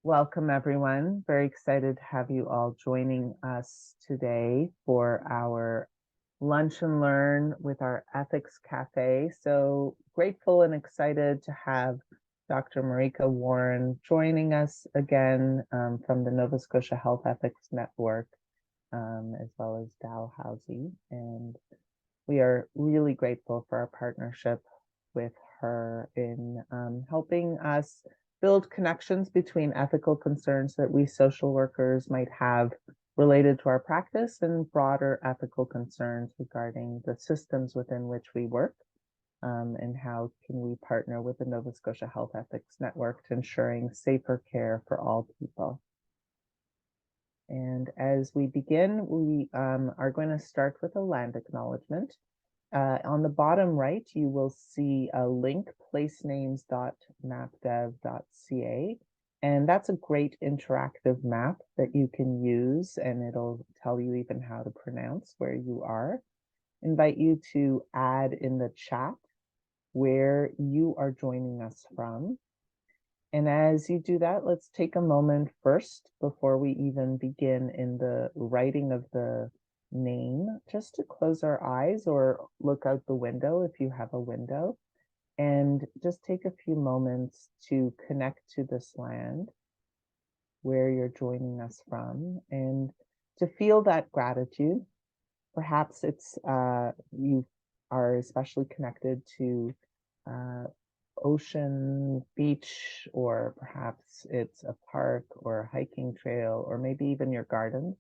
Welcome, everyone. Very excited to have you all joining us today for our lunch and learn with our Ethics Cafe. So grateful and excited to have Dr. Marika Warren joining us again from the Nova Scotia Health Ethics Network, as well as Dalhousie. And we are really grateful for our partnership with her in helping us build connections between ethical concerns that we social workers might have related to our practice and broader ethical concerns regarding the systems within which we work, and how can we partner with the Nova Scotia Health Ethics Network to ensuring safer care for all people. And as we begin, we are going to start with a land acknowledgement. On the bottom right, you will see a link, placenames.mapdev.ca, and that's a great interactive map that you can use, and it'll tell you even how to pronounce where you are. Invite you to add in the chat where you are joining us from. And as you do that, let's take a moment first before we even begin in the writing of the name, just to close our eyes or look out the window if you have a window, and just take a few moments to connect to this land where you're joining us from and to feel that gratitude. Perhaps it's you are especially connected to ocean, beach, or perhaps it's a park or a hiking trail, or maybe even your garden.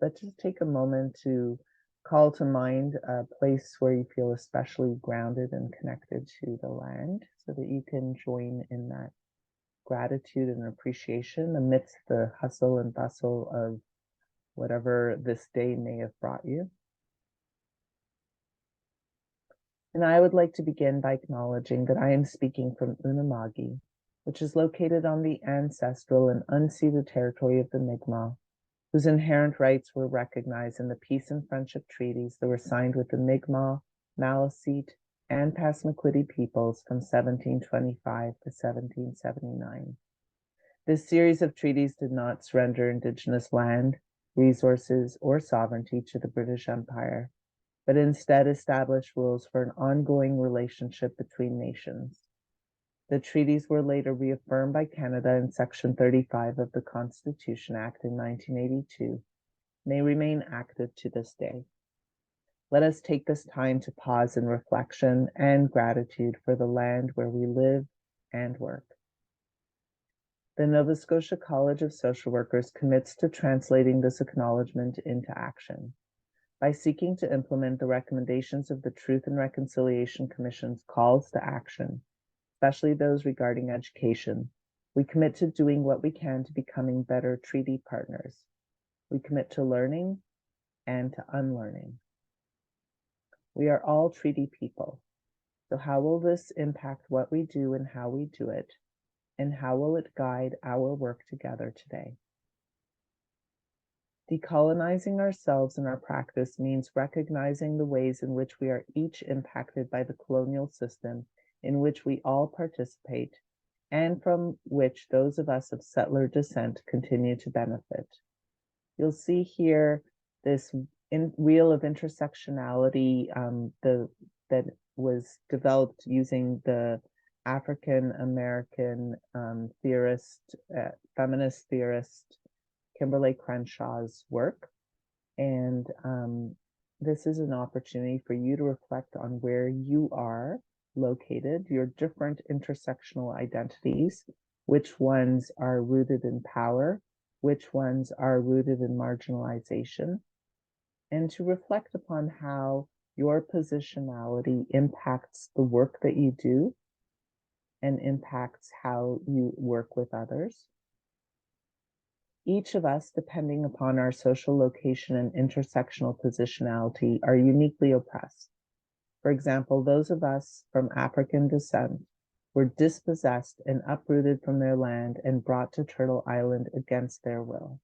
But just take a moment to call to mind a place where you feel especially grounded and connected to the land so that you can join in that gratitude and appreciation amidst the hustle and bustle of whatever this day may have brought you. And I would like to begin by acknowledging that I am speaking from Unama'ki, which is located on the ancestral and unceded territory of the Mi'kmaq, whose inherent rights were recognized in the peace and friendship treaties that were signed with the Mi'kmaq, Maliseet, and Passamaquoddy peoples from 1725 to 1779. This series of treaties did not surrender Indigenous land, resources, or sovereignty to the British Empire, but instead established rules for an ongoing relationship between nations. The treaties were later reaffirmed by Canada in Section 35 of the Constitution Act in 1982, and they remain active to this day. Let us take this time to pause in reflection and gratitude for the land where we live and work. The Nova Scotia College of Social Workers commits to translating this acknowledgement into action. By seeking to implement the recommendations of the Truth and Reconciliation Commission's calls to action, especially those regarding education, we commit to doing what we can to becoming better treaty partners. We commit to learning and to unlearning. We are all treaty people. So how will this impact what we do and how we do it? And how will it guide our work together today? Decolonizing ourselves and our practice means recognizing the ways in which we are each impacted by the colonial system in which we all participate, and from which those of us of settler descent continue to benefit. You'll see here this wheel of intersectionality that was developed using the African American theorist, feminist theorist, Kimberly Crenshaw's work. And this is an opportunity for you to reflect on where you are located, your different intersectional identities, which ones are rooted in power, which ones are rooted in marginalization, and to reflect upon how your positionality impacts the work that you do and impacts how you work with others. Each of us, depending upon our social location and intersectional positionality, are uniquely oppressed. For example, those of us from African descent were dispossessed and uprooted from their land and brought to Turtle Island against their will.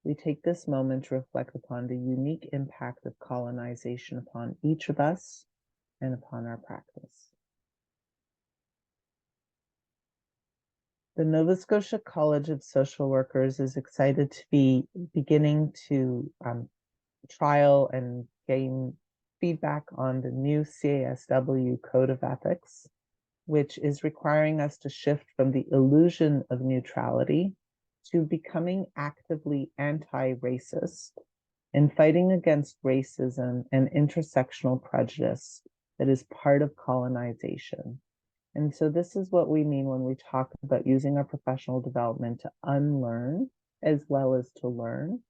We take this moment to reflect upon the unique impact of colonization upon each of us and upon our practice. The Nova Scotia College of Social Workers is excited to be beginning to trial and gain feedback on the new CASW Code of Ethics, which is requiring us to shift from the illusion of neutrality to becoming actively anti-racist and fighting against racism and intersectional prejudice that is part of colonization. And so this is what we mean when we talk about using our professional development to unlearn as well as to learn,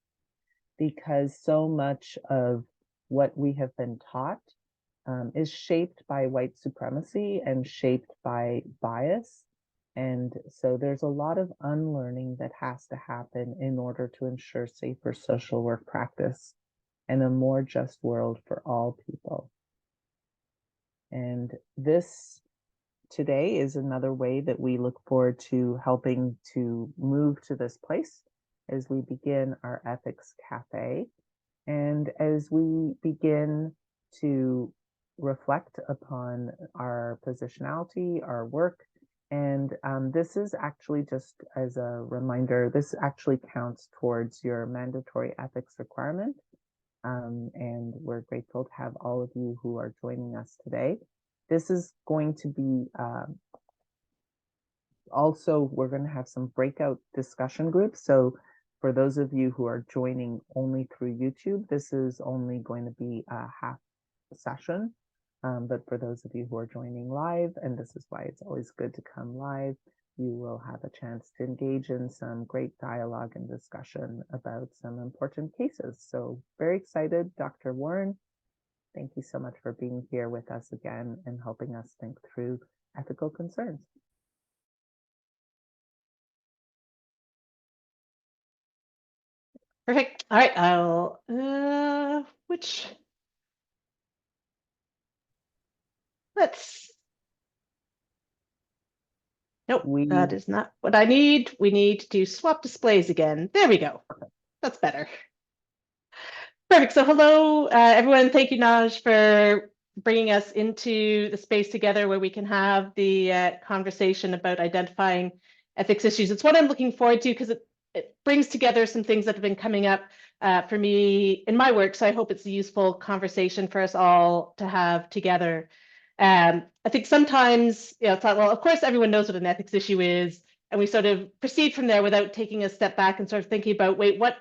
because so much of what we have been taught is shaped by white supremacy and shaped by bias. And so there's a lot of unlearning that has to happen in order to ensure safer social work practice and a more just world for all people. And this today is another way that we look forward to helping to move to this place as we begin our Ethics Café and as we begin to reflect upon our positionality, our work. And this is actually, just as a reminder, this actually counts towards your mandatory ethics requirement. And we're grateful to have all of you who are joining us today. This is going to be also, we're going to have some breakout discussion groups. So for those of you who are joining only through YouTube, this is only going to be a half session. But for those of you who are joining live, and this is why it's always good to come live, you will have a chance to engage in some great dialogue and discussion about some important cases. So very excited, Dr. Warren. Thank you so much for being here with us again and helping us think through ethical concerns. Perfect. All right, I'll, nope, that is not what I need. We need to swap displays again. There we go. That's better. Perfect. So hello, everyone. Thank you, Naj, for bringing us into the space together where we can have the conversation about identifying ethics issues. It's what I'm looking forward to because it brings together some things that have been coming up for me in my work. So I hope it's a useful conversation for us all to have together. I think sometimes, it's like, well, of course, everyone knows what an ethics issue is, and we sort of proceed from there without taking a step back and sort of thinking about, wait, what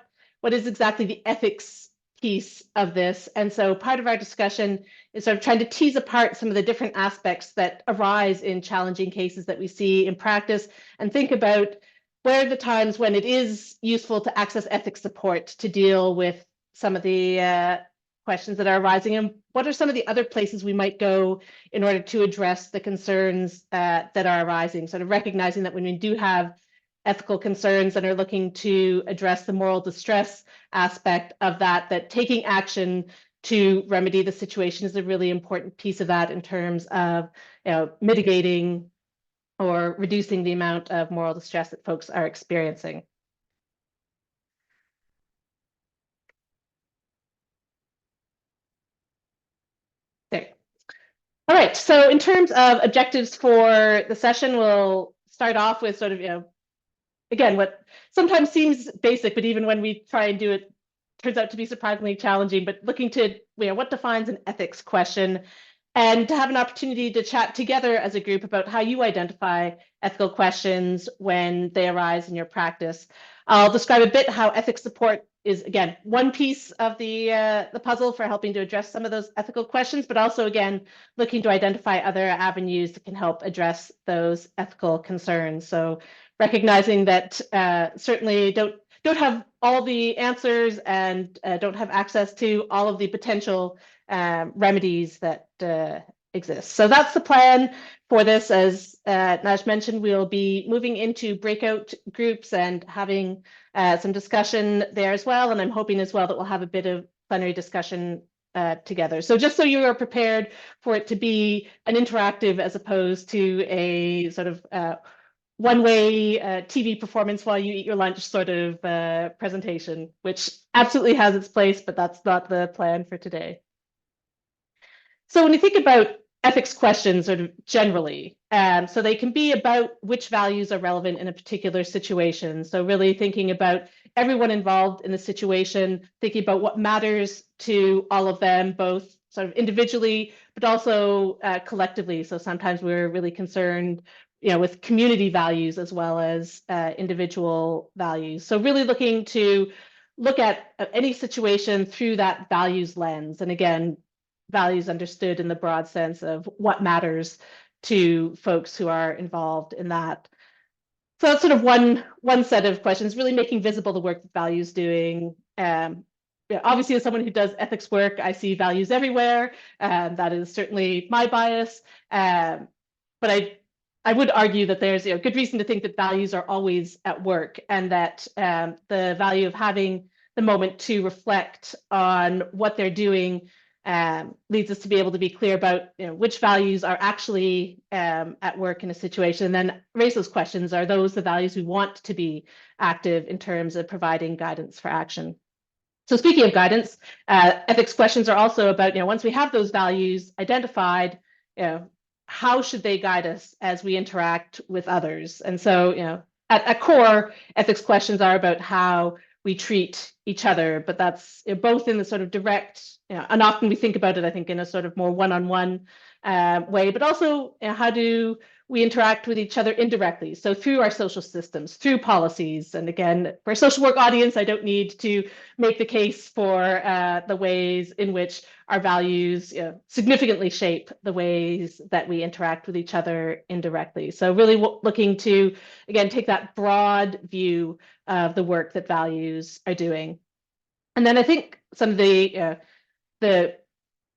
is exactly the ethics piece of this? And so part of our discussion is sort of trying to tease apart some of the different aspects that arise in challenging cases that we see in practice and think about where are the times when it is useful to access ethics support to deal with some of the questions that are arising, and what are some of the other places we might go in order to address the concerns that are arising, sort of recognizing that when we do have ethical concerns and are looking to address the moral distress aspect of that taking action to remedy the situation is a really important piece of that in terms of mitigating or reducing the amount of moral distress that folks are experiencing. There. All right, so in terms of objectives for the session, we'll start off with sort of, again, what sometimes seems basic, but even when we try and do it, turns out to be surprisingly challenging, but looking to, what defines an ethics question, and to have an opportunity to chat together as a group about how you identify ethical questions when they arise in your practice. I'll describe a bit how ethics support is, again, one piece of the puzzle for helping to address some of those ethical questions, but also, again, looking to identify other avenues that can help address those ethical concerns. So recognizing that certainly don't have all the answers and don't have access to all of the potential remedies that exist. So that's the plan for this. As Naj mentioned, we'll be moving into breakout groups and having some discussion there as well. And I'm hoping as well that we'll have a bit of plenary discussion together. So just so you are prepared for it to be an interactive as opposed to a sort of one-way TV performance while you eat your lunch sort of presentation, which absolutely has its place, but that's not the plan for today. So when you think about ethics questions sort of generally. So they can be about which values are relevant in a particular situation. So really thinking about everyone involved in the situation, thinking about what matters to all of them, both sort of individually, but also collectively. So sometimes we're really concerned, with community values as well as individual values. So really looking to look at any situation through that values lens. And again, values understood in the broad sense of what matters to folks who are involved in that. So that's sort of one set of questions, really making visible the work that values doing. Obviously, as someone who does ethics work, I see values everywhere. That is certainly my bias. But I would argue that there's good reason to think that values are always at work, and that the value of having the moment to reflect on what they're doing leads us to be able to be clear about which values are actually at work in a situation, and then raise those questions. Are those the values we want to be active in terms of providing guidance for action? So speaking of guidance, ethics questions are also about, once we have those values identified, how should they guide us as we interact with others? And so, at core, ethics questions are about how we treat each other, but that's both in the sort of direct, and often we think about it, I think, in a sort of more one-on-one way, but also how do we interact with each other indirectly. So through our social systems, through policies. And again, for a social work audience, I don't need to make the case for the ways in which our values significantly shape the ways that we interact with each other indirectly. So really looking to, again, take that broad view of the work that values are doing. And then I think some of the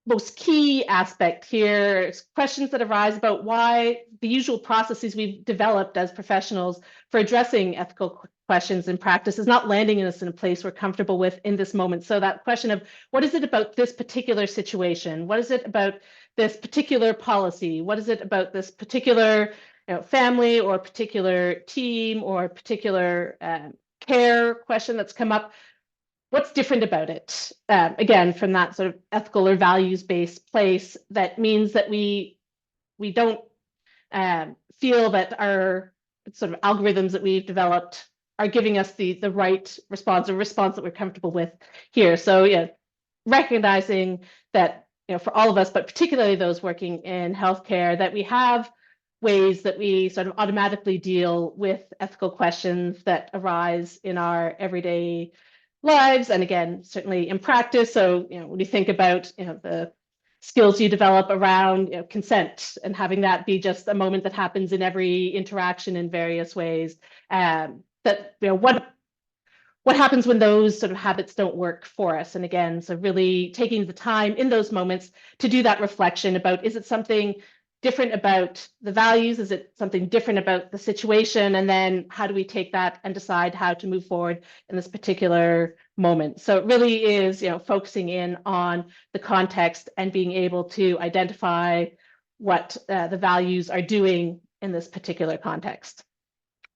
most key aspect here is questions that arise about why the usual processes we've developed as professionals for addressing ethical questions in practice is not landing us in a place we're comfortable with in this moment. So that question of what is it about this particular situation? What is it about this particular policy? What is it about this particular family or particular team or particular care question that's come up? What's different about it? Again, from that sort of ethical or values-based place, that means that we don't feel that our sort of algorithms that we've developed are giving us the right response, or response that we're comfortable with here. So recognizing that for all of us, but particularly those working in healthcare, that we have ways that we sort of automatically deal with ethical questions that arise in our everyday lives, and again, certainly in practice. So when you think about the skills you develop around consent, and having that be just a moment that happens in every interaction in various ways, that what happens when those sort of habits don't work for us? And again, so really taking the time in those moments to do that reflection about, is it something different about the values? Is it something different about the situation? And then how do we take that and decide how to move forward in this particular moment? So it really is, focusing in on the context and being able to identify what the values are doing in this particular context.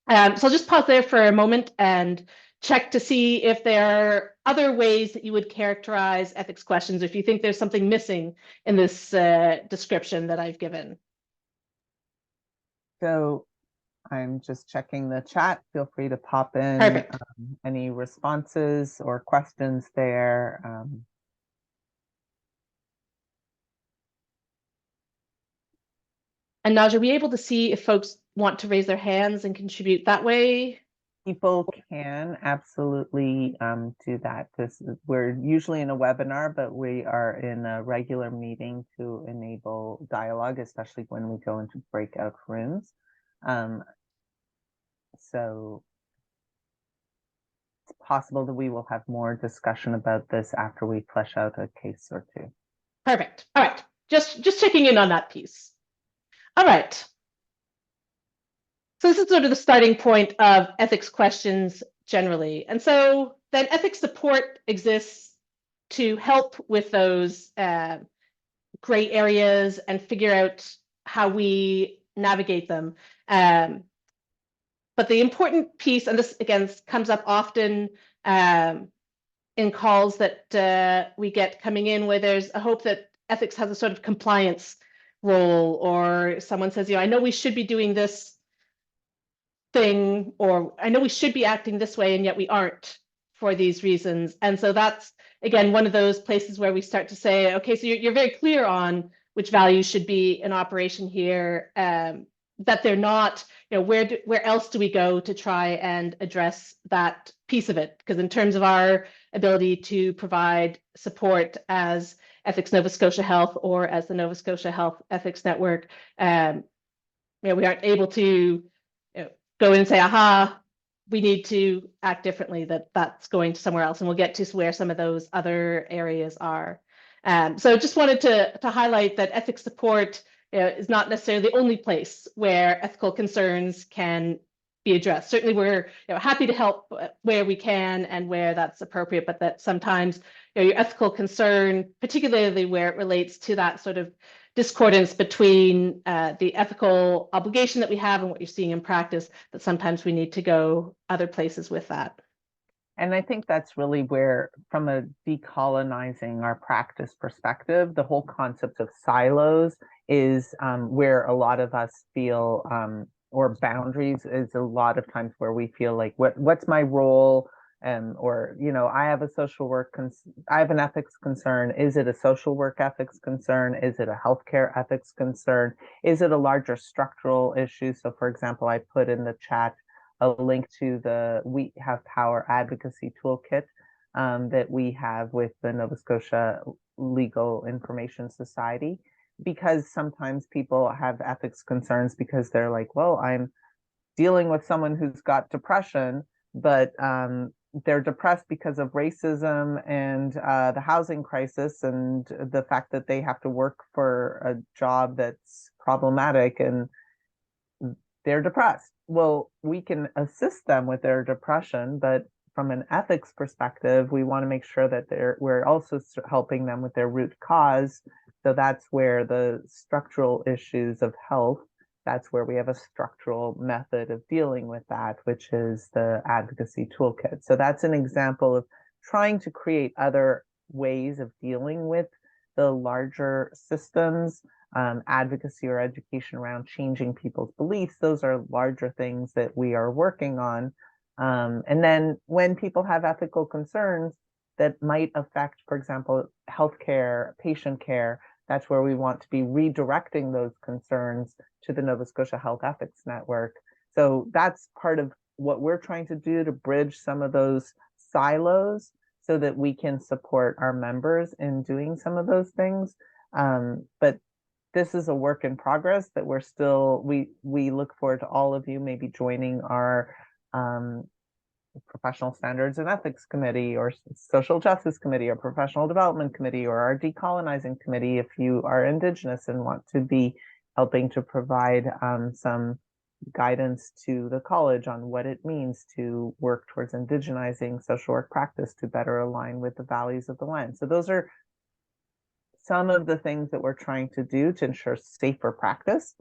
So I'll just pause there for a moment and check to see if there are other ways that you would characterize ethics questions, if you think there's something missing in this description that I've given. So I'm just checking the chat. Feel free to pop in any responses or questions there. And Naj, are we able to see if folks want to raise their hands and contribute that way? People can absolutely do that. We're usually in a webinar, but we are in a regular meeting to enable dialogue, especially when we go into breakout rooms. So it's possible that we will have more discussion about this after we flesh out a case or two. Perfect. All right. Just checking in on that piece. All right. So this is sort of the starting point of ethics questions generally. And so then ethics support exists to help with those gray areas and figure out how we navigate them. But the important piece, and this again comes up often in calls that we get coming in, where there's a hope that ethics has a sort of compliance role, or someone says, I know we should be doing this thing, or I know we should be acting this way, and yet we aren't for these reasons. And so that's, again, one of those places where we start to say, okay, so you're very clear on which values should be in operation here, that they're not, where else do we go to try and address that piece of it? Because in terms of our ability to provide support as Ethics Nova Scotia Health or as the Nova Scotia Health Ethics Network, we aren't able to go in and say, aha, we need to act differently, that's going to somewhere else. And we'll get to where some of those other areas are. So just wanted to highlight that ethics support is not necessarily the only place where ethical concerns can be addressed. Certainly we're happy to help where we can and where that's appropriate, but that sometimes your ethical concern, particularly where it relates to that sort of discordance between the ethical obligation that we have and what you're seeing in practice, that sometimes we need to go other places with that. And I think that's really where, from a decolonizing our practice perspective, the whole concept of silos is where a lot of us feel, or boundaries is a lot of times where we feel like, what's my role? Or, I have a social work, I have an ethics concern. Is it a social work ethics concern? Is it a healthcare ethics concern? Is it a larger structural issue? So for example, I put in the chat a link to the We Have Power advocacy toolkit that we have with the Nova Scotia Legal Information Society, because sometimes people have ethics concerns because they're like, well, I'm dealing with someone who's got depression, but they're depressed because of racism and the housing crisis and the fact that they have to work for a job that's problematic, and they're depressed. Well, we can assist them with their depression, but from an ethics perspective, we want to make sure that we're also helping them with their root cause. So that's where the structural issues of health, that's where we have a structural method of dealing with that, which is the advocacy toolkit. So that's an example of trying to create other ways of dealing with the larger systems. Advocacy or education around changing people's beliefs. Those are larger things that we are working on. And then when people have ethical concerns that might affect, for example, healthcare, patient care, that's where we want to be redirecting those concerns to the Nova Scotia Health Ethics Network. So that's part of what we're trying to do, to bridge some of those silos so that we can support our members in doing some of those things. But this is a work in progress that we're still, we look forward to all of you maybe joining our professional standards and ethics committee or social justice committee or professional development committee or our decolonizing committee if you are Indigenous and want to be helping to provide some guidance to the college on what it means to work towards indigenizing social work practice to better align with the values of the land. So those are some of the things that we're trying to do to ensure safer practice.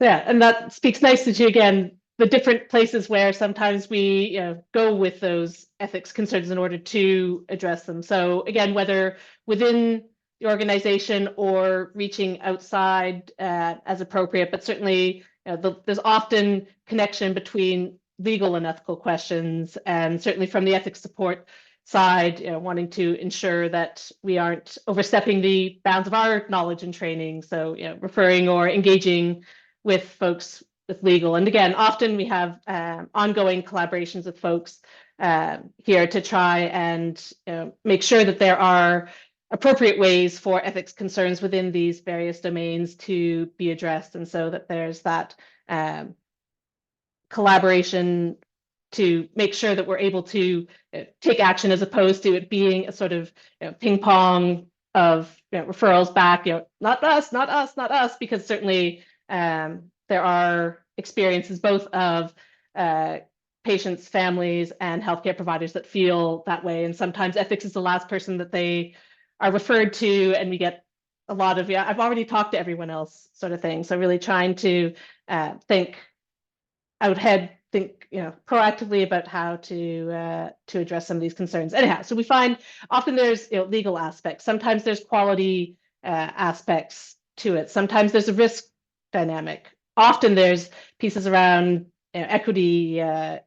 Yeah, and that speaks nicely to, again, the different places where sometimes we go with those ethics concerns in order to address them. So again, whether within the organization or reaching outside as appropriate, but certainly there's often connection between legal and ethical questions, and certainly from the ethics support side, wanting to ensure that we aren't overstepping the bounds of our knowledge and training. So, referring or engaging with folks with legal. And again, often we have ongoing collaborations with folks here to try and make sure that there are appropriate ways for ethics concerns within these various domains to be addressed. And so that there's that collaboration to make sure that we're able to take action, as opposed to it being a sort of ping pong of referrals back, not us, not us, not us, because certainly there are experiences both of patients, families, and healthcare providers that feel that way. And sometimes ethics is the last person that they are referred to, and we get a lot of, I've already talked to everyone else sort of thing. So really trying to think out ahead think proactively about how to address some of these concerns. Anyhow, so we find often there's legal aspects. Sometimes there's quality aspects to it. Sometimes there's a risk dynamic. Often there's pieces around equity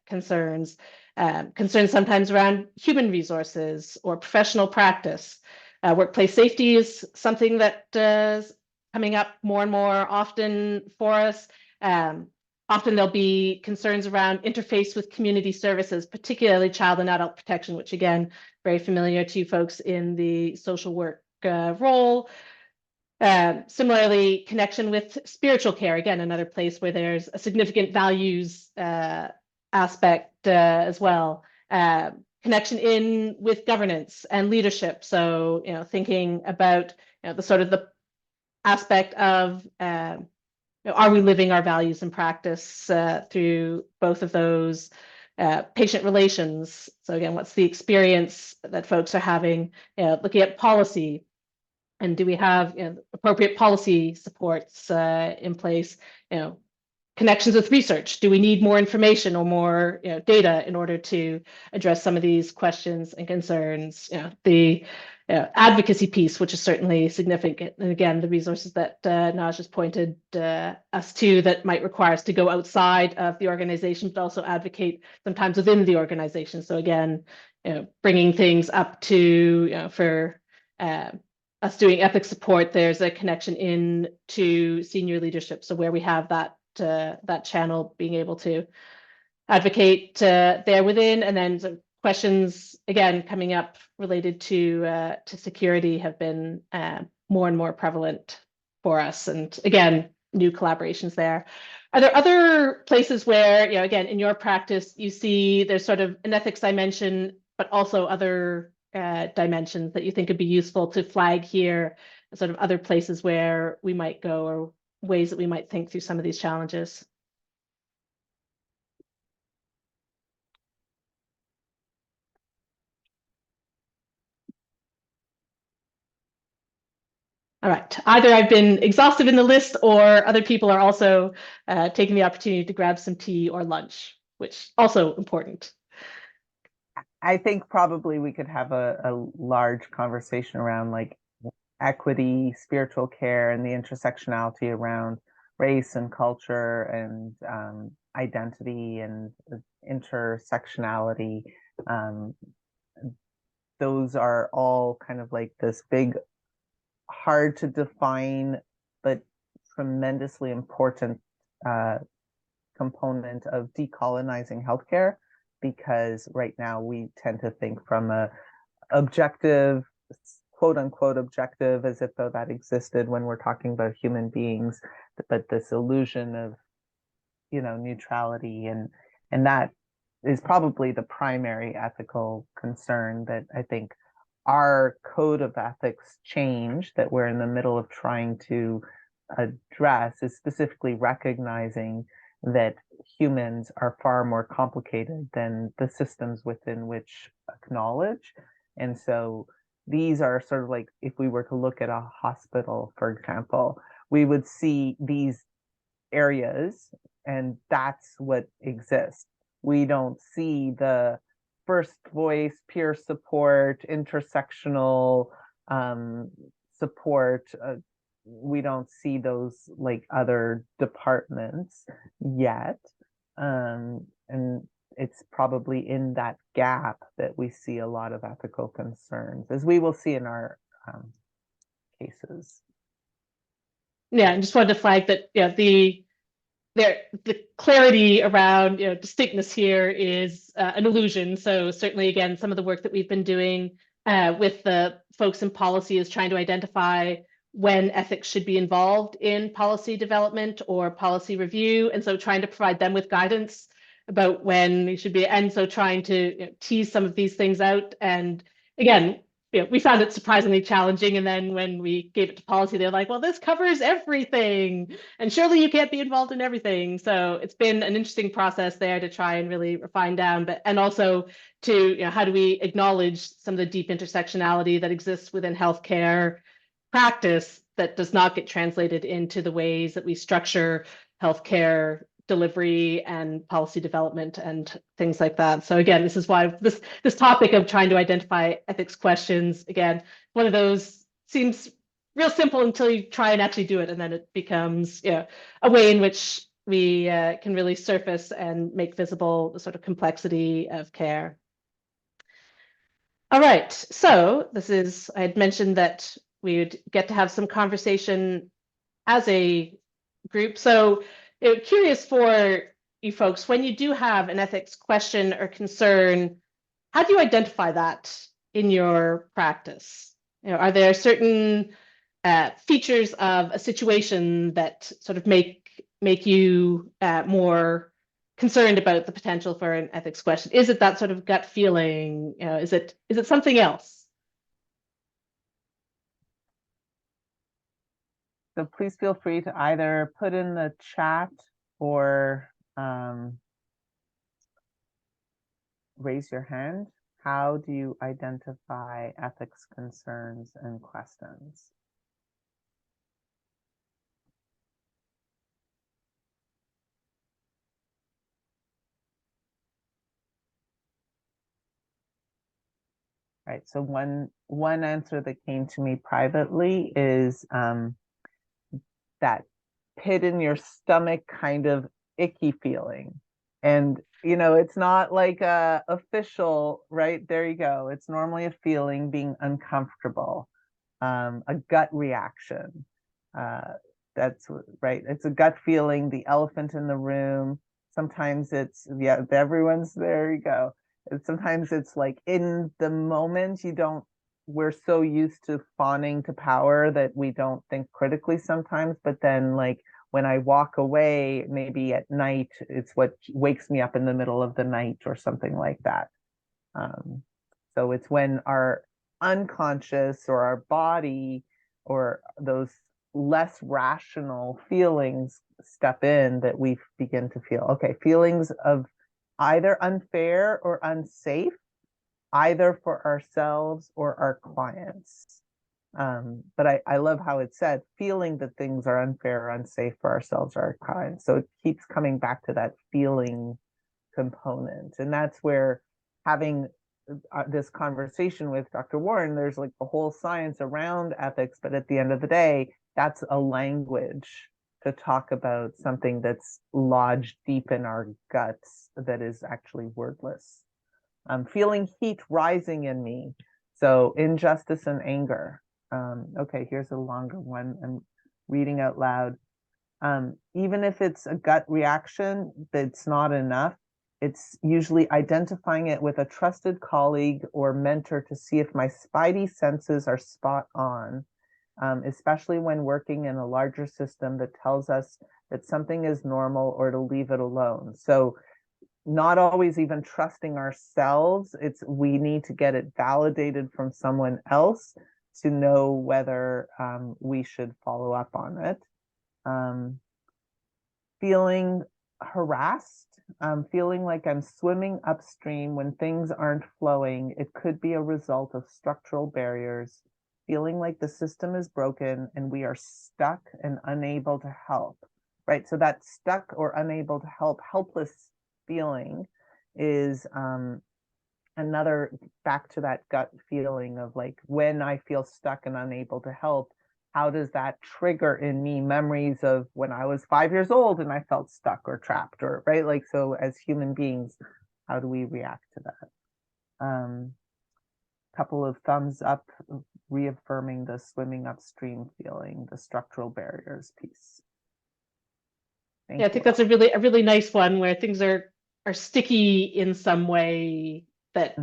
concerns, concerns sometimes around human resources or professional practice. Workplace safety is something that is coming up more and more often for us. Often there'll be concerns around interface with community services, particularly child and adult protection, which again, very familiar to you folks in the social work role. Similarly, connection with spiritual care, again, another place where there's a significant values aspect as well. Connection in with governance and leadership. So, thinking about the sort of the aspect of are we living our values in practice through both of those patient relations? So again, what's the experience that folks are having? Looking at policy, and do we have appropriate policy supports in place? Connections with research. Do we need more information or more data in order to address some of these questions and concerns? The advocacy piece, which is certainly significant. And again, the resources that Naj has pointed us to that might require us to go outside of the organization, but also advocate sometimes within the organization. So again, bringing things up to for us doing ethics support, there's a connection in to senior leadership. So where we have that channel, being able to advocate there within, and then some questions again coming up related to security have been more and more prevalent for us, and again, new collaborations there. Are there other places where again in your practice you see there's sort of an ethics dimension, but also other dimensions that you think would be useful to flag here, sort of other places where we might go or ways that we might think through some of these challenges? All right, either I've been exhaustive in the list or other people are also taking the opportunity to grab some tea or lunch, which also important. I think probably we could have a large conversation around like equity, spiritual care, and the intersectionality around race and culture and identity and intersectionality. Those are all kind of like this big, hard to define, but tremendously important component of decolonizing healthcare, because right now we tend to think from a objective, quote unquote objective, as if though that existed when we're talking about human beings, but this illusion of neutrality, and that is probably the primary ethical concern that I think our code of ethics change that we're in the middle of trying to address is specifically recognizing that humans are far more complicated than the systems within which acknowledge. And so these are sort of like, if we were to look at a hospital, for example, we would see these areas and that's what exists. We don't see the first voice, peer support, intersectional support. We don't see those like other departments yet. And it's probably in that gap that we see a lot of ethical concerns, as we will see in our cases. Yeah, I just wanted to flag that the clarity around distinctness here is an illusion. So certainly, again, some of the work that we've been doing with the folks in policy is trying to identify when ethics should be involved in policy development or policy review, and so trying to provide them with guidance about when they should be, and so trying to tease some of these things out. And again, we found it surprisingly challenging. And then when we gave it to policy, they're like, well, this covers everything, and surely you can't be involved in everything. So it's been an interesting process there to try and really refine down, but and also to how do we acknowledge some of the deep intersectionality that exists within healthcare practice that does not get translated into the ways that we structure healthcare delivery and policy development and things like that. So again, this is why this topic of trying to identify ethics questions, again, one of those seems real simple until you try and actually do it, and then it becomes a way in which we can really surface and make visible the sort of complexity of care. All right, so I had mentioned that we would get to have some conversation as a group. So curious for you folks, when you do have an ethics question or concern, how do you identify that in your practice? Are there certain features of a situation that sort of make you more concerned about the potential for an ethics question? Is it that sort of gut feeling? Is it something else? So please feel free to either put in the chat or raise your hand. How do you identify ethics concerns and questions? Right. So one answer that came to me privately is that pit in your stomach kind of icky feeling. And it's not like a official, right? There you go. It's normally a feeling, being uncomfortable, a gut reaction. That's right. It's a gut feeling, the elephant in the room. Sometimes it's, everyone's, there you go. Sometimes it's like in the moment, we're so used to fawning to power that we don't think critically sometimes. But then, like, when I walk away, maybe at night, it's what wakes me up in the middle of the night or something like that. So it's when our unconscious or our body or those less rational feelings step in that we begin to feel, okay, feelings of either unfair or unsafe, either for ourselves or our clients. But I love how it said, feeling that things are unfair or unsafe for ourselves or our clients. So it keeps coming back to that feeling component. And that's where having this conversation with Dr. Warren, there's like the whole science around ethics, but at the end of the day, that's a language to talk about something that's lodged deep in our guts that is actually wordless. I'm feeling heat rising in me. So injustice and anger. Okay, here's a longer one. I'm reading out loud. Even if it's a gut reaction, that's not enough. It's usually identifying it with a trusted colleague or mentor to see if my spidey senses are spot on, especially when working in a larger system that tells us that something is normal or to leave it alone. So not always even trusting ourselves. We need to get it validated from someone else to know whether we should follow up on it. Feeling harassed, feeling like I'm swimming upstream when things aren't flowing. It could be a result of structural barriers, feeling like the system is broken and we are stuck and unable to help, right? So that stuck or unable to help, helpless feeling is another, back to that gut feeling of like, when I feel stuck and unable to help, how does that trigger in me memories of when I was 5 years old and I felt stuck or trapped, or right? Like, so as human beings, how do we react to that? Couple of thumbs up, reaffirming the swimming upstream feeling, the structural barriers piece. I think that's a really nice one where things are sticky in some way that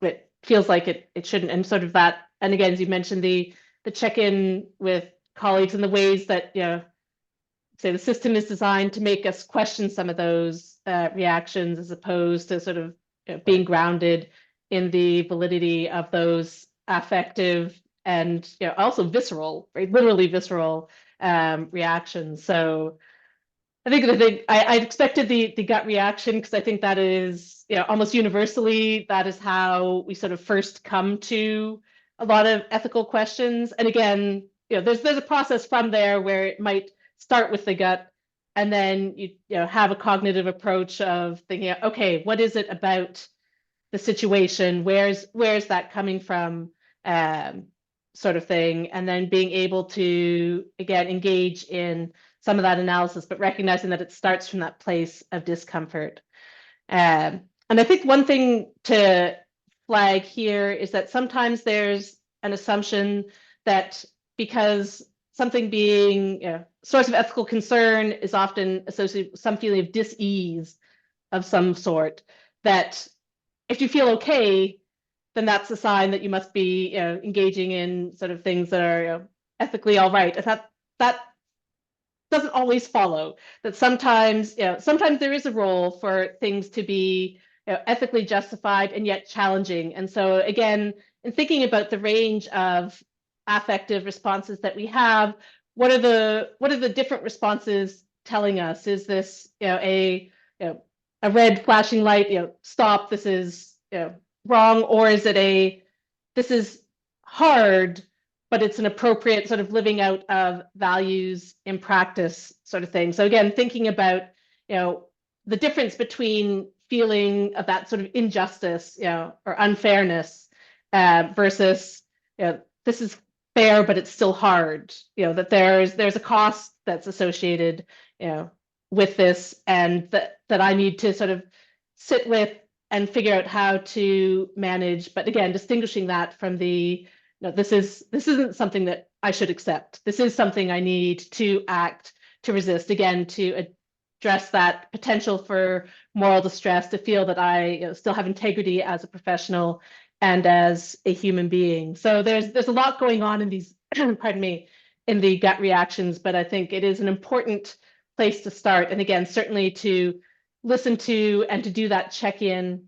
it feels like it shouldn't, and sort of that. And again, as you mentioned, the check-in with colleagues and the ways that say the system is designed to make us question some of those reactions, as opposed to sort of being grounded in the validity of those affective and also visceral, right? Literally visceral reactions. So I think I expected the gut reaction, because I think that is almost universally that is how we sort of first come to a lot of ethical questions. And again, there's a process from there where it might start with the gut, and then you know have a cognitive approach of thinking, okay, what is it about the situation? Where's that coming from? Sort of thing, and then being able to again engage in some of that analysis, but recognizing that it starts from that place of discomfort. And I think one thing to flag here is that sometimes there's an assumption that because something being a source of ethical concern is often associated with some feeling of dis-ease of some sort, that if you feel okay, then that's a sign that you must be engaging in sort of things that are ethically all right. And that doesn't always follow. That sometimes, sometimes there is a role for things to be ethically justified and yet challenging. And so again, in thinking about the range of affective responses that we have, what are the different responses telling us? Is this a red flashing light, stop, this is wrong, or is it this is hard, but it's an appropriate sort of living out of values in practice sort of thing. So again, thinking about the difference between feeling of that sort of injustice or unfairness versus this is fair, but it's still hard, that there's a cost that's associated with this, and that I need to sort of sit with and figure out how to manage. But again, distinguishing that from this isn't something that I should accept. This is something I need to act to resist, again, to address that potential for moral distress, to feel that I still have integrity as a professional and as a human being. So there's a lot going on in these, pardon me, in the gut reactions, but I think it is an important place to start. And again, certainly to listen to and to do that check-in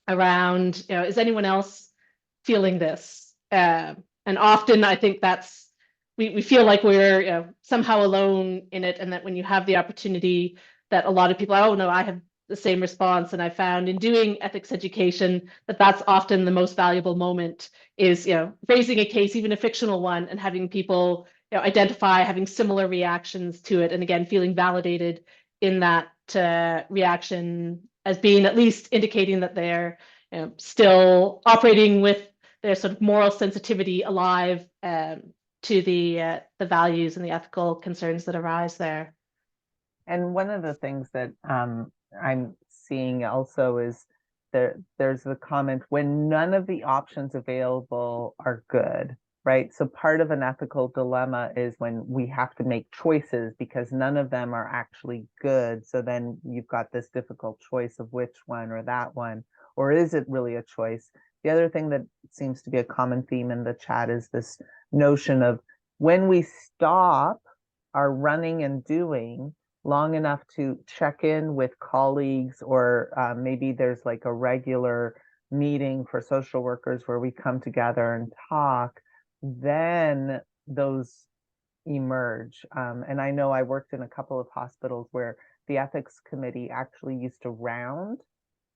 around, is anyone else feeling this? And often I think we feel like we're somehow alone in it, and that when you have the opportunity, that a lot of people, oh no, I have the same response. And I found in doing ethics education that that's often the most valuable moment, is raising a case, even a fictional one, and having people identify having similar reactions to it, and again feeling validated in that reaction as being at least indicating that they're still operating with their sort of moral sensitivity alive to the values and the ethical concerns that arise there. And one of the things that I'm seeing also is there's the comment, when none of the options available are good, right? So part of an ethical dilemma is when we have to make choices because none of them are actually good. So then you've got this difficult choice of which one or that one, or is it really a choice? The other thing that seems to be a common theme in the chat is this notion of when we stop our running and doing long enough to check in with colleagues, or maybe there's like a regular meeting for social workers where we come together and talk, then those emerge. And I know I worked in a couple of hospitals where the ethics committee actually used to round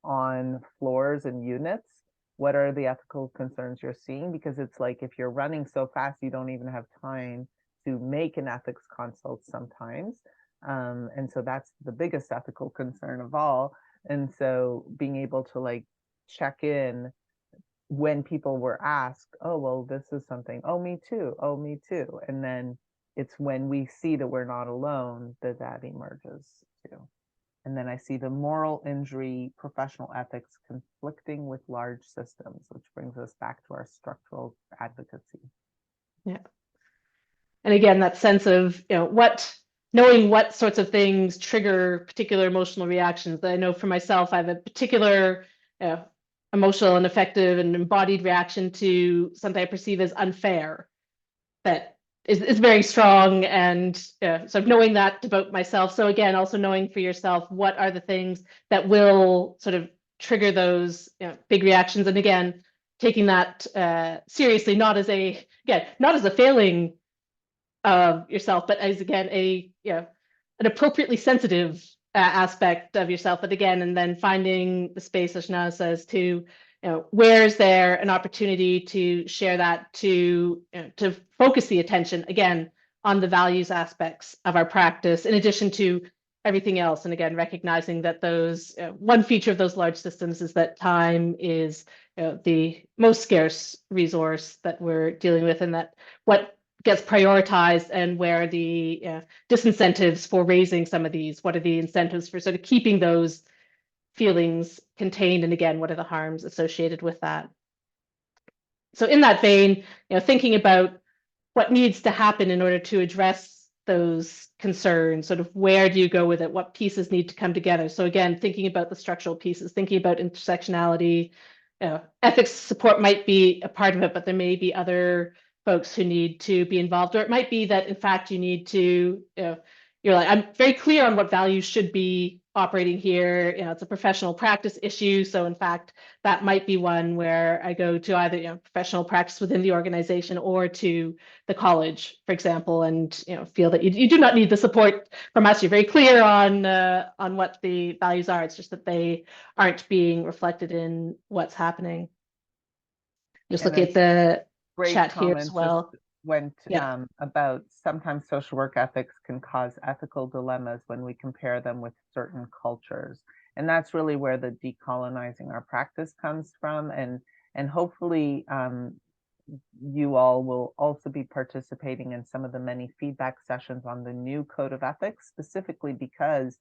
on floors and units. What are the ethical concerns you're seeing? Because it's like if you're running so fast, you don't even have time to make an ethics consult sometimes. And so that's the biggest ethical concern of all. And so being able to like check in when people were asked, oh, well, this is something, oh, me too, oh, me too. And then it's when we see that we're not alone that emerges too. And then I see the moral injury, professional ethics conflicting with large systems, which brings us back to our structural advocacy. Yeah. And again, that sense of, knowing what sorts of things trigger particular emotional reactions. I know for myself, I have a particular emotional and affective and embodied reaction to something I perceive as unfair that is very strong, and so knowing that about myself. So again, also knowing for yourself, what are the things that will sort of trigger those big reactions, and again, taking that seriously, not as a failing of yourself, but as again an appropriately sensitive aspect of yourself. But again, and then finding the space, as Shana says, to where is there an opportunity to share that, to focus the attention again on the values aspects of our practice, in addition to everything else. And again, recognizing that those one feature of those large systems is that time is the most scarce resource that we're dealing with, and that what gets prioritized and where the disincentives for raising some of these, what are the incentives for sort of keeping those feelings contained, and again, what are the harms associated with that. So in that vein, thinking about what needs to happen in order to address those concerns, sort of where do you go with it, what pieces need to come together. So again, thinking about the structural pieces, thinking about intersectionality, ethics support might be a part of it, but there may be other folks who need to be involved, or it might be that in fact you need to, you're like, I'm very clear on what values should be operating here. It's a professional practice issue. So in fact, that might be one where I go to either, professional practice within the organization or to the college, for example, and, feel that you do not need the support from us. You're very clear on what the values are. It's just that they aren't being reflected in what's happening. Just And looking at the great chat here comment as well. just went Yeah. about sometimes social work ethics can cause ethical dilemmas when we compare them with certain cultures. And that's really where the decolonizing our practice comes from. And hopefully you all will also be participating in some of the many feedback sessions on the new code of ethics, specifically because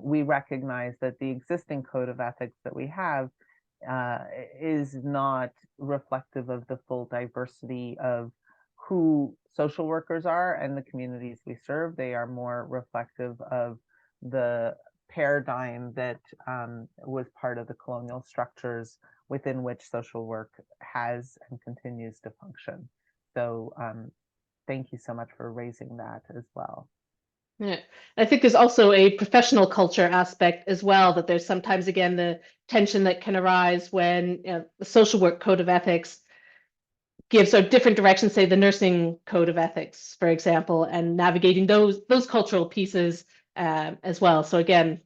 we recognize that the existing code of ethics that we have is not reflective of the full diversity of who social workers are and the communities we serve. They are more reflective of the paradigm that was part of the colonial structures within which social work has and continues to function. So thank you so much for raising that as well. Yeah, I think there's also a professional culture aspect as well, that there's sometimes, again, the tension that can arise when the social work code of ethics gives a different direction, say the nursing code of ethics, for example, and navigating those cultural pieces as well. So again,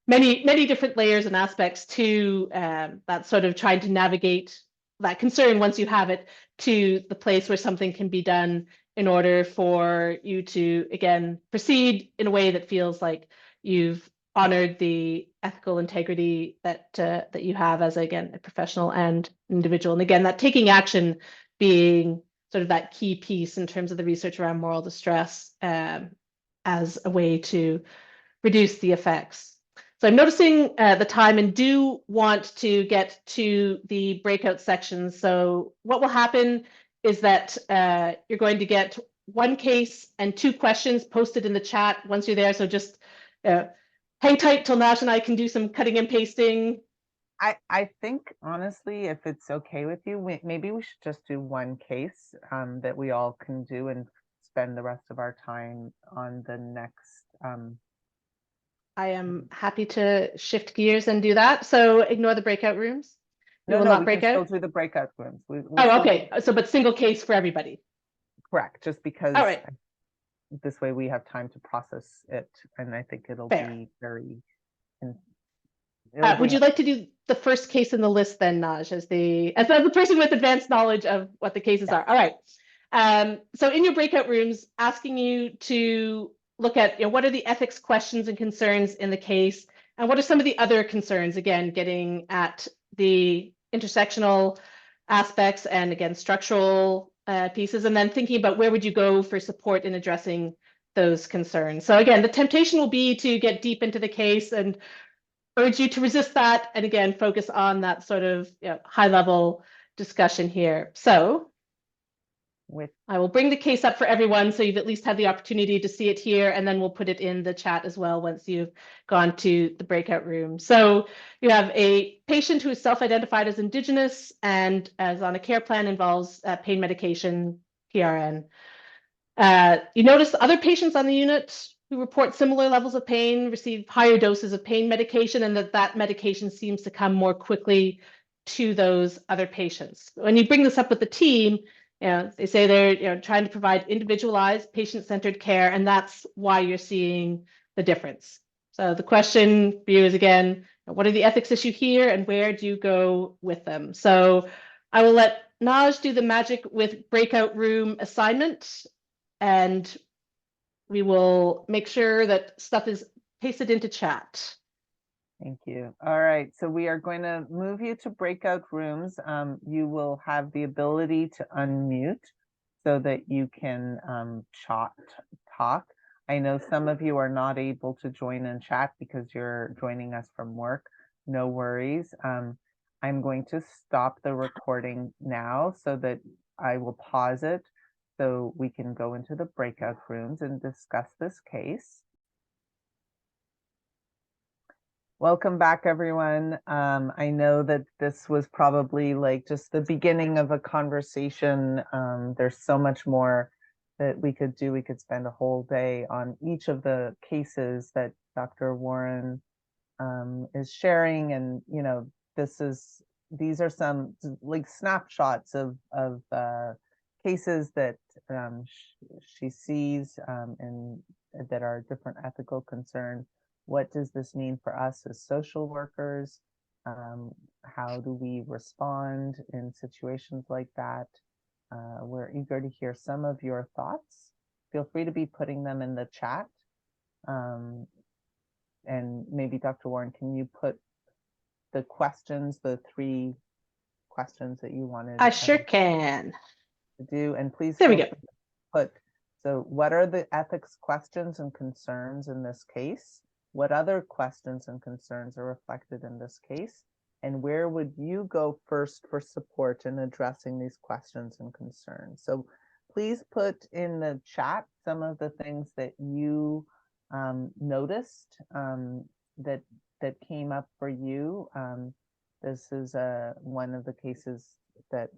many different layers and aspects to that sort of trying to navigate that concern once you have it to the place where something can be done in order for you to, again, proceed in a way that feels like you've honored the ethical integrity that that you have as, again, a professional and individual. And again, that taking action being sort of that key piece in terms of the research around moral distress as a way to reduce the effects. So I'm noticing the time and do want to get to the breakout sections. So what will happen is that you're going to get one case and 2 questions posted in the chat once you're there. So just hang tight till Nash and I can do some cutting and pasting. I think, honestly, if it's okay with you, maybe we should just do one case that we all can do and spend the rest of our time on the next. I am happy to shift gears and do that. So ignore the breakout rooms. We will No, not we break can still out. do the breakout rooms. Oh, okay. So, but single case for everybody. Correct, just because All right. this way we have time to process it, and I think it'll Fair. be very. Would you like to do the first case in the list then, Naj, as the person with advanced knowledge of what the cases are? All right. So in your breakout rooms, asking you to look at what are the ethics questions and concerns in the case, and what are some of the other concerns, again, getting at the intersectional aspects and, again, structural pieces, and then thinking about where would you go for support in addressing those concerns. So again, the temptation will be to get deep into the case and urge you to resist that, and again, focus on that sort of high level discussion here. So I will bring the case up for everyone so you've at least had the opportunity to see it here, and then we'll put it in the chat as well once you've gone to the breakout room. So you have a patient who is self-identified as Indigenous and as on a care plan, involves pain medication, PRN. You notice other patients on the unit who report similar levels of pain receive higher doses of pain medication, and that medication seems to come more quickly to those other patients. When you bring this up with the team, they say they're trying to provide individualized, patient-centered care, and that's why you're seeing the difference. So the question for you is, again, what are the ethics issue here, and where do you go with them? So I will let Naj do the magic with breakout room assignment. and we will make sure that stuff is pasted into chat. Thank you. All right, so we are going to move you to breakout rooms. You will have the ability to unmute so that you can talk. I know some of you are not able to join in chat because you're joining us from work. No worries. I'm going to stop the recording now so that I will pause it so we can go into the breakout rooms and discuss this case. Welcome back, everyone. I know that this was probably like just the beginning of a conversation. There's so much more that we could do. We could spend a whole day on each of the cases that Dr. Warren is sharing. And, you know, these are some like snapshots of cases that she sees and that are different ethical concerns. What does this mean for us as social workers? How do we respond in situations like that? We're eager to hear some of your thoughts. Feel free to be putting them in the chat. And maybe Dr. Warren, can you put the questions, the 3 questions that you wanted? I sure can. To do, and please there we go. Put, so what are the ethics questions and concerns in this case? What other questions and concerns are reflected in this case? And where would you go first for support in addressing these questions and concerns? So please put in the chat some of the things that you noticed that came up for you. This is one of the cases that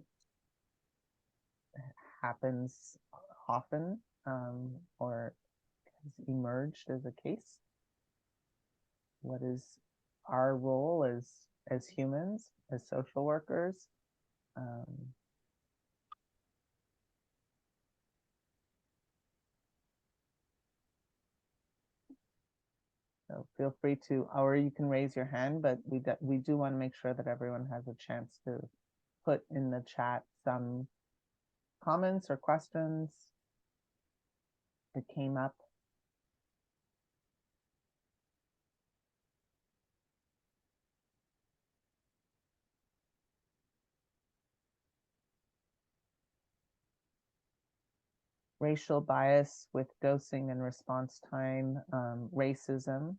happens often or has emerged as a case. What is our role as humans, as social workers? So feel free to, or you can raise your hand, but we do want to make sure that everyone has a chance to put in the chat some comments or questions that came up. Racial bias with dosing and response time, racism.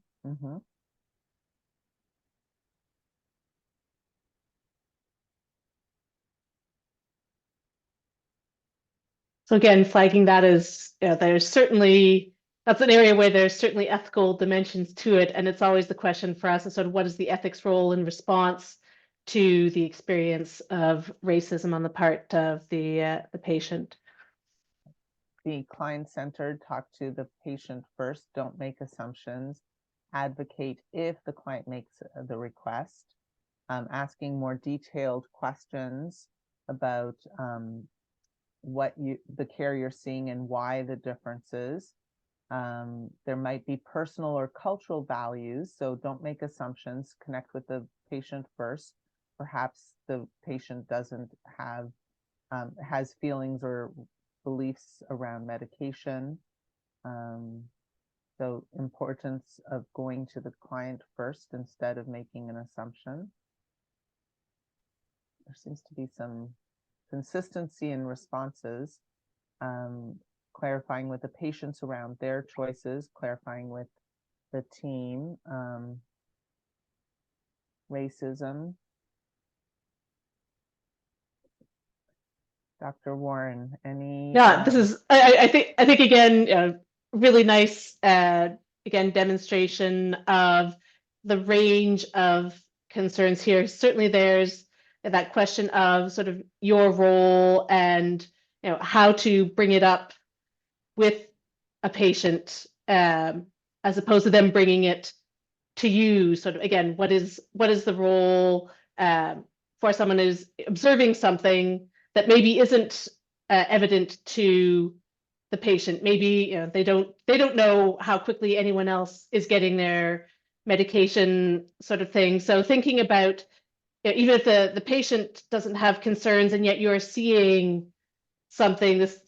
So again, flagging that as, you know, that's an area where there's certainly ethical dimensions to it. And it's always the question for us is sort of what is the ethics role in response to the experience of racism on the part of the patient? Be client-centered, talk to the patient first, don't make assumptions, advocate if the client makes the request, asking more detailed questions about the care you're seeing and why the differences. There might be personal or cultural values, so don't make assumptions, connect with the patient first. Perhaps the patient doesn't have, has feelings or beliefs around medication. So importance of going to the client first instead of making an assumption. There seems to be some consistency in responses, clarifying with the patients around their choices, clarifying with the team, racism. Dr. Warren, any? Yeah, this is, I think again, really nice, again, demonstration of the range of concerns here. Certainly there's that question of sort of your role and, you know, how to bring it up with a patient, as opposed to them bringing it to you. Sort of, again, what is the role for someone who's observing something that maybe isn't evident to the patient? Maybe, you know, they don't know how quickly anyone else is getting their medication, sort of thing. So thinking about, you know, even if the patient doesn't have concerns and yet you're seeing something, this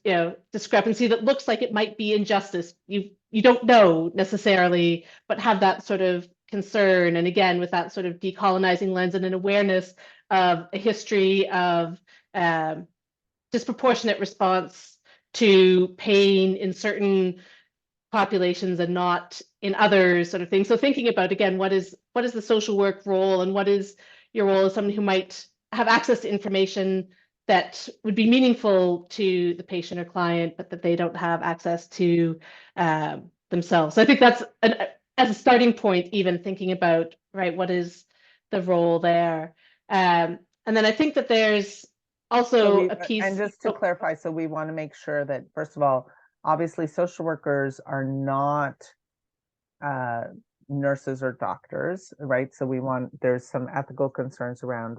discrepancy that looks like it might be injustice. You don't know necessarily, but have that sort of concern. And again, with that sort of decolonizing lens and an awareness of a history of disproportionate response to pain in certain populations and not in others, sort of thing. So thinking about, again, what is the social work role, and what is your role as someone who might have access to information that would be meaningful to the patient or client, but that they don't have access to themselves. So I think that's as a starting point, even thinking about, right, what is the role there. And then I think that there's also a piece. And just to clarify, so we want to make sure that, first of all, obviously social workers are not nurses or doctors, right? So there's some ethical concerns around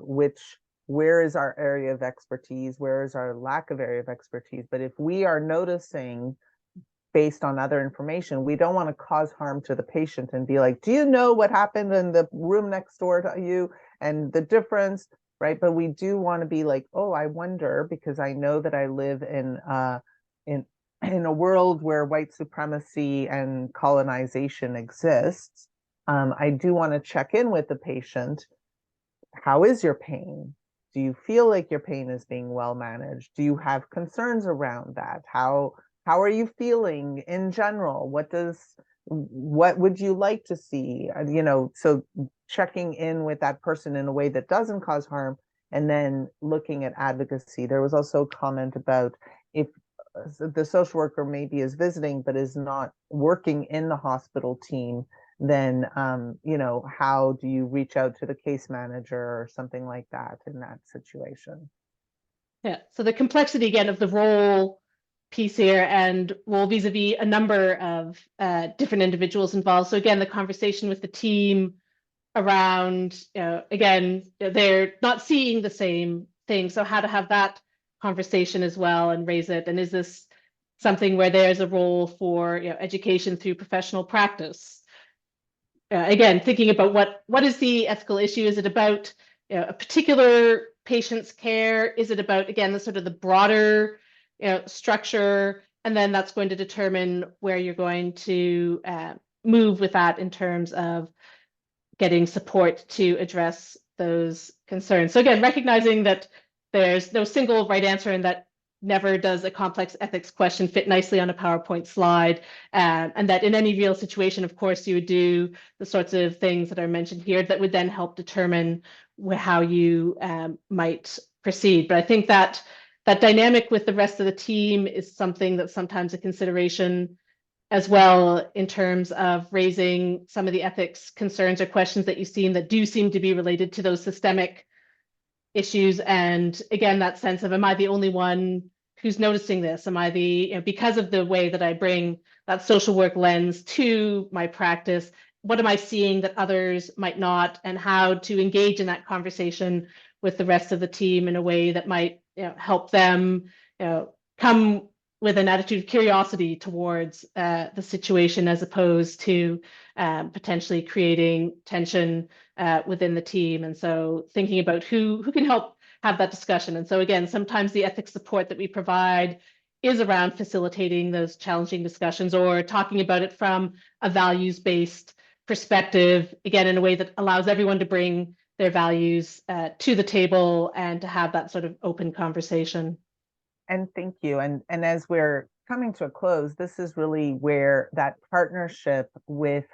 where is our area of expertise, where is our lack of area of expertise. But if we are noticing based on other information, we don't want to cause harm to the patient and be like, do you know what happened in the room next door to you and the difference, right? But we do want to be like, oh, I wonder, because I know that I live in a world where white supremacy and colonization exists. I do want to check in with the patient. How is your pain? Do you feel like your pain is being well managed? Do you have concerns around that? How are you feeling in general? What would you like to see? So checking in with that person in a way that doesn't cause harm, and then looking at advocacy. There was also a comment about if the social worker maybe is visiting but is not working in the hospital team, then how do you reach out to the case manager or something like that in that situation? Yeah, so the complexity again of the role piece here, and role vis-a-vis a number of different individuals involved. So again, the conversation with the team around, again, they're not seeing the same thing. So how to have that conversation as well and raise it. And is this something where there's a role for education through professional practice? Again, thinking about what is the ethical issue? Is it about a particular patient's care? Is it about, again, the sort of the broader structure? And then that's going to determine where you're going to move with that in terms of getting support to address those concerns. So again, recognizing that there's no single right answer, and that never does a complex ethics question fit nicely on a PowerPoint slide, and that in any real situation, of course, you would do the sorts of things that are mentioned here that would then help determine how you might proceed. But I think that dynamic with the rest of the team is something that's sometimes a consideration as well, in terms of raising some of the ethics concerns or questions that you've seen that do seem to be related to those systemic issues. And again, that sense of, am I the only one who's noticing this? Am I because of the way that I bring that social work lens to my practice, what am I seeing that others might not, and how to engage in that conversation with the rest of the team in a way that might help them come with an attitude of curiosity towards the situation, as opposed to potentially creating tension within the team. And so thinking about who can help have that discussion. And so again, sometimes the ethics support that we provide is around facilitating those challenging discussions, or talking about it from a values-based perspective, again, in a way that allows everyone to bring their values to the table and to have that sort of open conversation. And thank you. And as we're coming to a close, this is really where that partnership with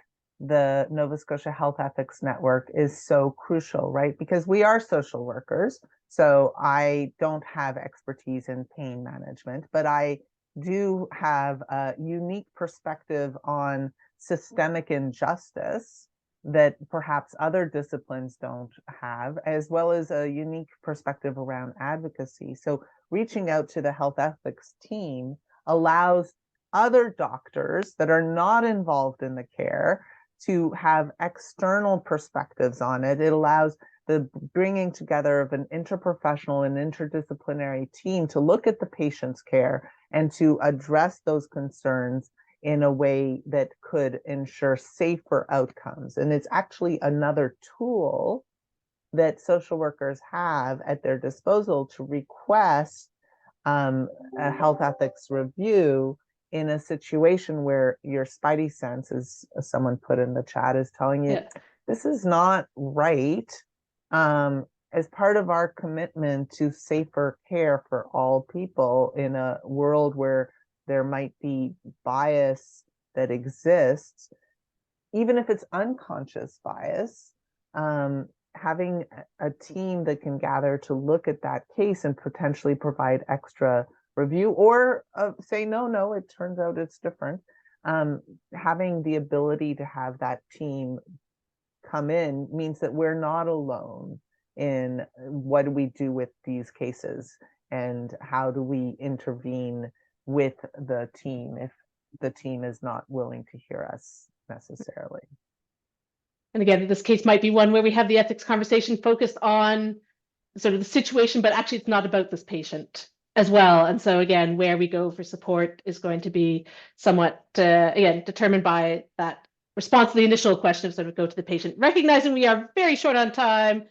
the Nova Scotia Health Ethics Network is so crucial, right? Because we are social workers. So I don't have expertise in pain management, but I do have a unique perspective on systemic injustice that perhaps other disciplines don't have, as well as a unique perspective around advocacy. So reaching out to the health ethics team allows other doctors that are not involved in the care to have external perspectives on it. It allows the bringing together of an interprofessional and interdisciplinary team to look at the patient's care and to address those concerns in a way that could ensure safer outcomes. And it's actually another tool that social workers have at their disposal to request a health ethics review in a situation where your spidey sense, as someone put in the chat, is telling you this is not right, as part of our commitment to safer care for all people in a world where there might be bias that exists, even if it's unconscious bias, having a team that can gather to look at that case and potentially provide extra review or say, no, it turns out it's different. Having the ability to have that team come in means that we're not alone in what do we do with these cases and how do we intervene with the team if the team is not willing to hear us necessarily. And again, this case might be one where we have the ethics conversation focused on sort of the situation, but actually it's not about this patient as well. And so again, where we go for support is going to be somewhat, again, determined by that response to the initial question of sort of go to the patient. Recognizing we are very short on time,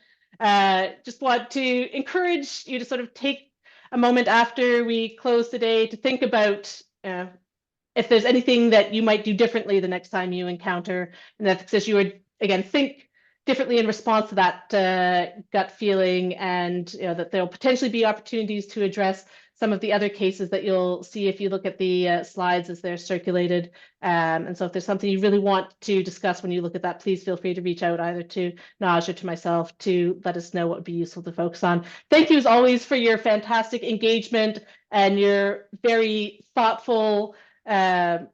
just want to encourage you to sort of take a moment after we close today to think about if there's anything that you might do differently the next time you encounter an ethics issue, or again, think differently in response to that gut feeling, and that there'll potentially be opportunities to address some of the other cases that you'll see if you look at the slides as they're circulated. And so if there's something you really want to discuss when you look at that, please feel free to reach out either to Naj or to myself to let us know what would be useful to focus on. Thank you as always for your fantastic engagement and your very thoughtful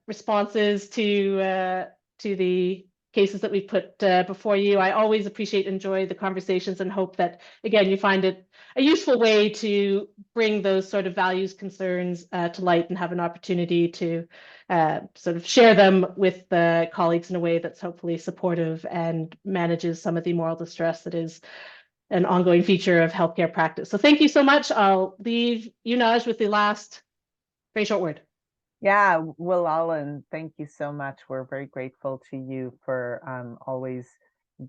responses to the cases that we've put before you. I always appreciate and enjoy the conversations and hope that, again, you find it a useful way to bring those sort of values concerns to light and have an opportunity to sort of share them with the colleagues in a way that's hopefully supportive and manages some of the moral distress that is an ongoing feature of healthcare practice. So thank you so much. I'll leave you, Naj, with the last very short word. Yeah, Will Allen, thank you so much. We're very grateful to you for always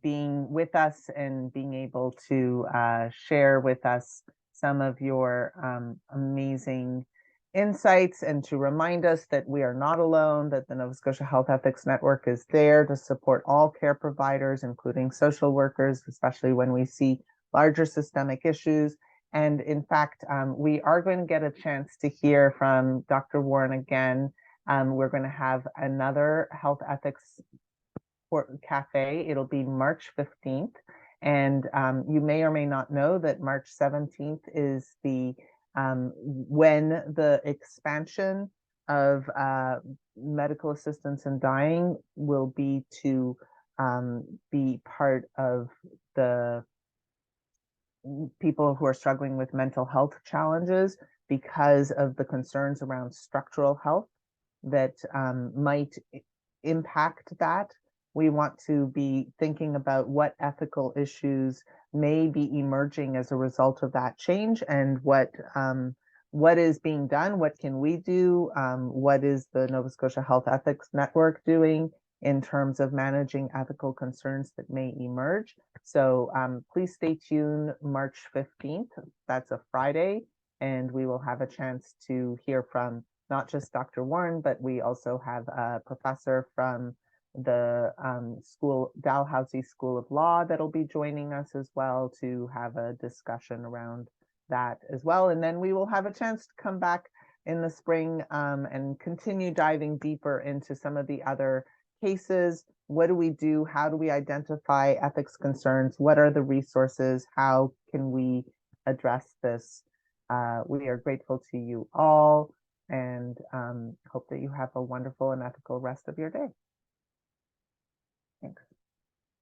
being with us and being able to share with us some of your amazing insights, and to remind us that we are not alone, that the Nova Scotia Health Ethics Network is there to support all care providers, including social workers, especially when we see larger systemic issues. And in fact, we are going to get a chance to hear from Dr. Warren again. We're going to have another health ethics cafe. It'll be March 15th. And you may or may not know that March 17th is the when the expansion of medical assistance in dying will be to be part of the people who are struggling with mental health challenges because of the concerns around structural health that might impact that. We want to be thinking about what ethical issues may be emerging as a result of that change, and what is being done, what can we do, what is the Nova Scotia Health Ethics Network doing in terms of managing ethical concerns that may emerge. So please stay tuned March 15th. That's a Friday, and we will have a chance to hear from not just Dr. Warren, but we also have a professor from the Dalhousie School of Law that'll be joining us as well to have a discussion around that as well. And then we will have a chance to come back in the spring and continue diving deeper into some of the other cases. What do we do? How do we identify ethics concerns? What are the resources? How can we address this? We are grateful to you all, and hope that you have a wonderful and ethical rest of your day.